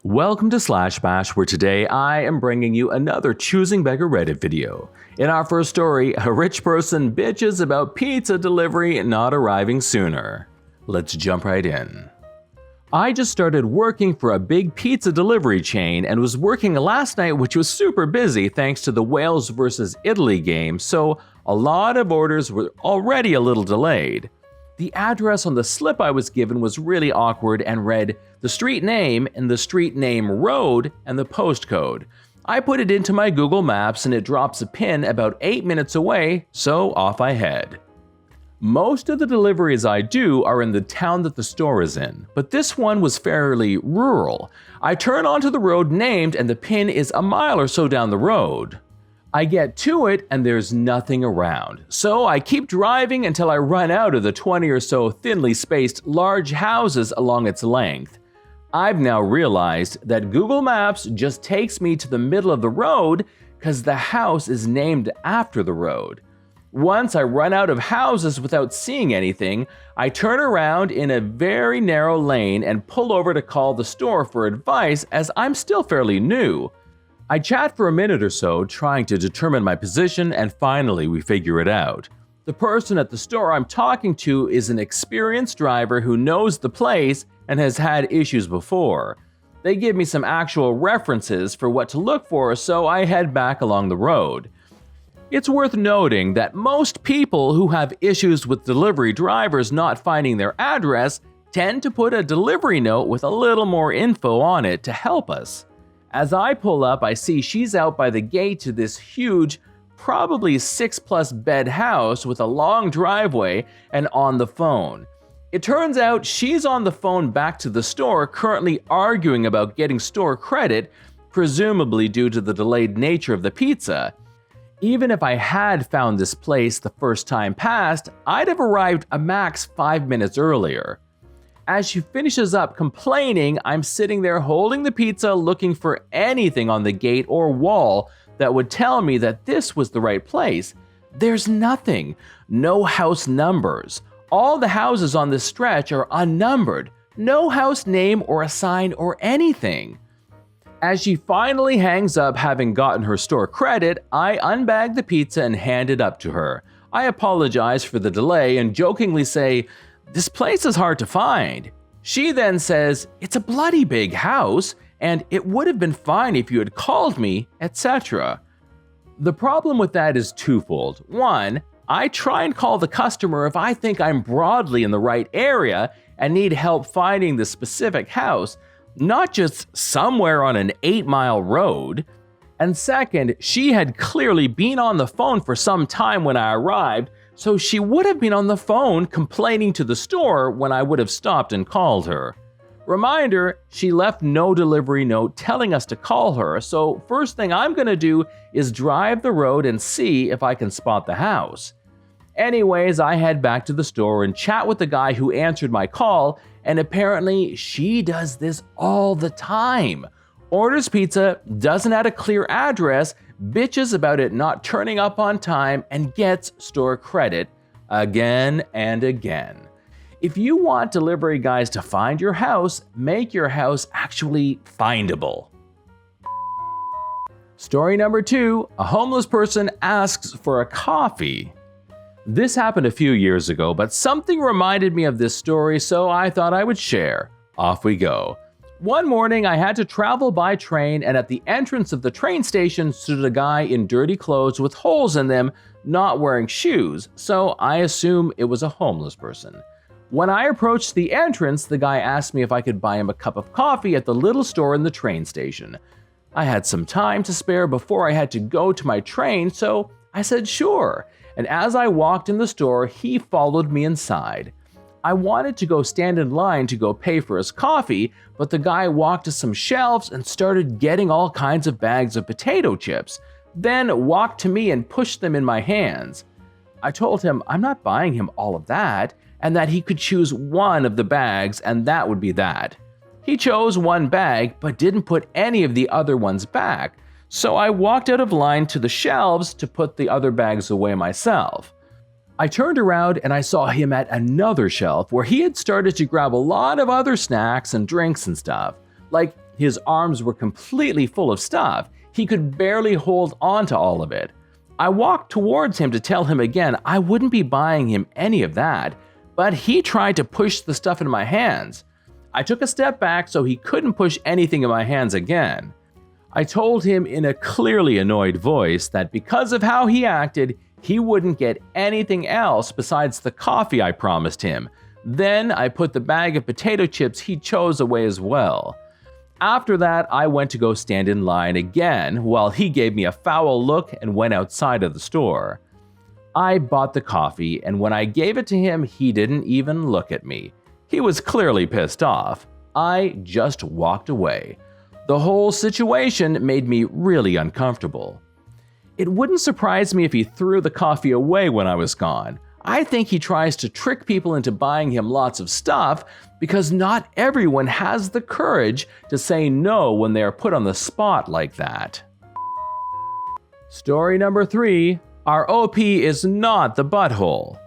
Welcome to Slash Bash, where today I am bringing you another Choosing Beggar Reddit video. In our first story, a rich person bitches about pizza delivery not arriving sooner. Let's jump right in. I just started working for a big pizza delivery chain and was working last night, which was super busy thanks to the Wales vs. Italy game, so a lot of orders were already a little delayed. The address on the slip I was given was really awkward and read the street name and the street name road and the postcode. I put it into my Google Maps and it drops a pin about 8 minutes away, so off I head. Most of the deliveries I do are in the town that the store is in, but this one was fairly rural. I turn onto the road named and the pin is a mile or so down the road. I get to it and there's nothing around, so I keep driving until I run out of the 20 or so thinly spaced large houses along its length. I've now realized that Google Maps just takes me to the middle of the road because the house is named after the road. Once I run out of houses without seeing anything, I turn around in a very narrow lane and pull over to call the store for advice as I'm still fairly new. I chat for a minute or so, trying to determine my position, and finally we figure it out. The person at the store I'm talking to is an experienced driver who knows the place and has had issues before. They give me some actual references for what to look for, so I head back along the road. It's worth noting that most people who have issues with delivery drivers not finding their address tend to put a delivery note with a little more info on it to help us. As I pull up, I see she's out by the gate to this huge, probably 6+ bed house with a long driveway and on the phone. It turns out she's on the phone back to the store, currently arguing about getting store credit, presumably due to the delayed nature of the pizza. Even if I had found this place the first time past, I'd have arrived a max 5 minutes earlier. As she finishes up complaining, I'm sitting there holding the pizza looking for anything on the gate or wall that would tell me that this was the right place. There's nothing. No house numbers. All the houses on this stretch are unnumbered. No house name or a sign or anything. As she finally hangs up, having gotten her store credit, I unbag the pizza and hand it up to her. I apologize for the delay and jokingly say, "This place is hard to find." She then says, "It's a bloody big house, and it would have been fine if you had called me," etc. The problem with that is twofold. One, I try and call the customer if I think I'm broadly in the right area and need help finding the specific house, not just somewhere on an 8-mile road. And second, she had clearly been on the phone for some time when I arrived, so she would have been on the phone complaining to the store when I would have stopped and called her. Reminder, she left no delivery note telling us to call her, so first thing I'm gonna do is drive the road and see if I can spot the house. Anyways, I head back to the store and chat with the guy who answered my call, and apparently she does this all the time. Orders pizza, doesn't add a clear address, bitches about it not turning up on time, and gets store credit again and again. If you want delivery guys to find your house, make your house actually findable. Story number 2, a homeless person asks for a coffee. This happened a few years ago, but something reminded me of this story, so I thought I would share. Off we go. One morning, I had to travel by train, and at the entrance of the train station stood a guy in dirty clothes with holes in them, not wearing shoes, so I assume it was a homeless person. When I approached the entrance, the guy asked me if I could buy him a cup of coffee at the little store in the train station. I had some time to spare before I had to go to my train, so I said sure, and as I walked in the store, he followed me inside. I wanted to go stand in line to go pay for his coffee, but the guy walked to some shelves and started getting all kinds of bags of potato chips, then walked to me and pushed them in my hands. I told him I'm not buying him all of that, and that he could choose one of the bags and that would be that. He chose one bag, but didn't put any of the other ones back, so I walked out of line to the shelves to put the other bags away myself. I turned around and I saw him at another shelf where he had started to grab a lot of other snacks and drinks and stuff. Like, His arms were completely full of stuff. He could barely hold on to all of it. I walked towards him to tell him again I wouldn't be buying him any of that, but he tried to push the stuff in my hands. I took a step back so he couldn't push anything in my hands again. I told him in a clearly annoyed voice that because of how he acted, he wouldn't get anything else besides the coffee I promised him. Then I put the bag of potato chips he chose away as well. After that, I went to go stand in line again while he gave me a foul look and went outside of the store. I bought the coffee, and when I gave it to him, he didn't even look at me. He was clearly pissed off. I just walked away. The whole situation made me really uncomfortable. It wouldn't surprise me if he threw the coffee away when I was gone. I think he tries to trick people into buying him lots of stuff because not everyone has the courage to say no when they are put on the spot like that. Story number 3. Our OP is not the butthole.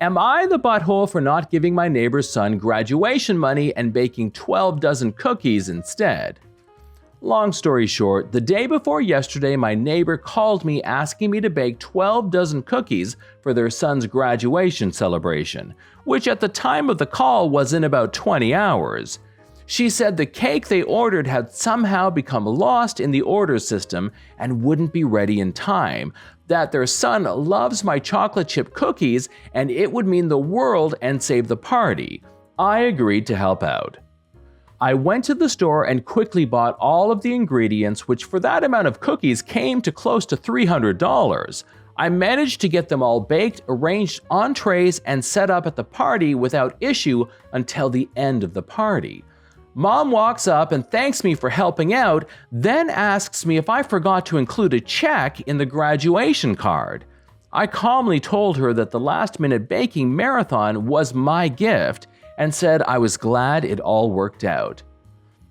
Am I the butthole for not giving my neighbor's son graduation money and baking 12 dozen cookies instead? Long story short, the day before yesterday, my neighbor called me asking me to bake 12 dozen cookies for their son's graduation celebration, which at the time of the call was in about 20 hours. She said the cake they ordered had somehow become lost in the order system and wouldn't be ready in time, that their son loves my chocolate chip cookies and it would mean the world and save the party. I agreed to help out. I went to the store and quickly bought all of the ingredients, which for that amount of cookies came to close to $300. I managed to get them all baked, arranged on trays, and set up at the party without issue until the end of the party. Mom walks up and thanks me for helping out, then asks me if I forgot to include a check in the graduation card. I calmly told her that the last-minute baking marathon was my gift, and said I was glad it all worked out.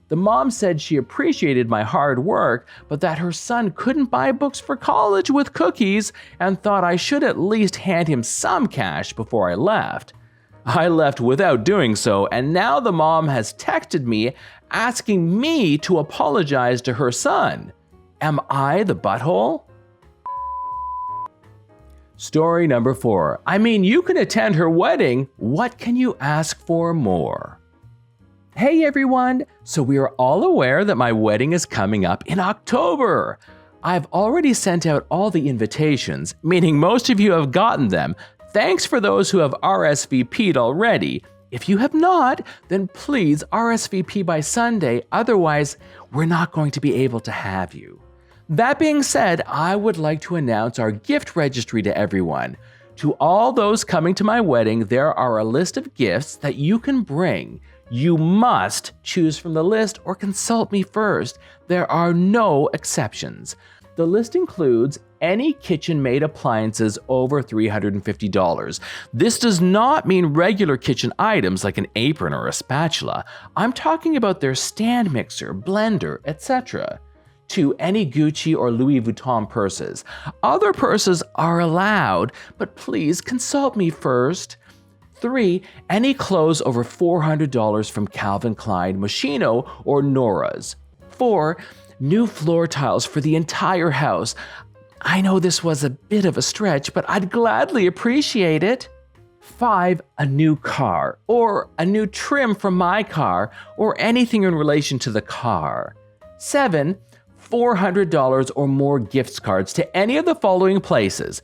The mom said she appreciated my hard work, but that her son couldn't buy books for college with cookies and thought I should at least hand him some cash before I left. I left without doing so, and now the mom has texted me asking me to apologize to her son. Am I the butthole? Story number 4. I mean, you can attend her wedding. What can you ask for more? Hey everyone! So we are all aware that my wedding is coming up in October. I've already sent out all the invitations, meaning most of you have gotten them. Thanks for those who have RSVP'd already. If you have not, then please RSVP by Sunday, otherwise we're not going to be able to have you. That being said, I would like to announce our gift registry to everyone. To all those coming to my wedding, there are a list of gifts that you can bring. You must choose from the list or consult me first. There are no exceptions. The list includes any kitchen-made appliances over $350. This does not mean regular kitchen items like an apron or a spatula. I'm talking about their stand mixer, blender, etc. 2. Any Gucci or Louis Vuitton purses. Other purses are allowed, but please consult me first. 3. Any clothes over $400 from Calvin Klein, Moschino, or Nora's. 4. New floor tiles for the entire house. I know this was a bit of a stretch, but I'd gladly appreciate it. 5. A new car, or a new trim from my car, or anything in relation to the car. 7. $400 or more gift cards to any of the following places: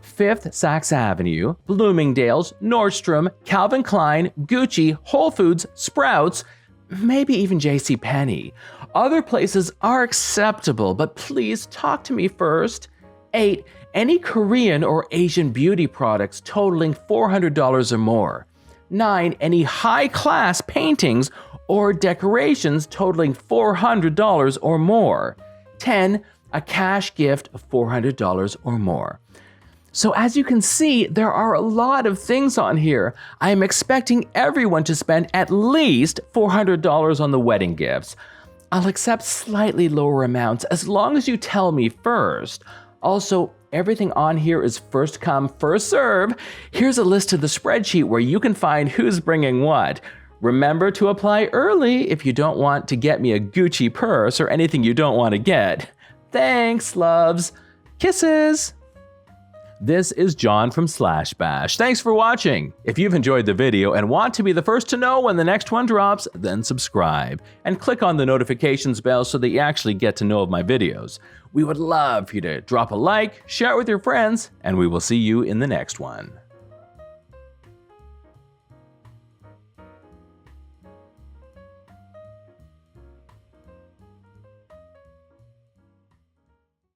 5th Saks Avenue, Bloomingdale's, Nordstrom, Calvin Klein, Gucci, Whole Foods, Sprouts, maybe even JCPenney. Other places are acceptable, but please talk to me first. 8. Any Korean or Asian beauty products totaling $400 or more. 9. Any high-class paintings or decorations totaling $400 or more. 10. A cash gift of $400 or more. So as you can see, there are a lot of things on here. I am expecting everyone to spend at least $400 on the wedding gifts. I'll accept slightly lower amounts as long as you tell me first. Also, everything on here is first come, first serve. Here's a list to the spreadsheet where you can find who's bringing what. Remember to apply early if you don't want to get me a Gucci purse or anything you don't want to get. Thanks, loves. Kisses. This is John from Slash Bash. Thanks for watching. If you've enjoyed the video and want to be the first to know when the next one drops, then subscribe and click on the notifications bell so that you actually get to know of my videos. We would love for you to drop a like, share it with your friends, and we will see you in the next one.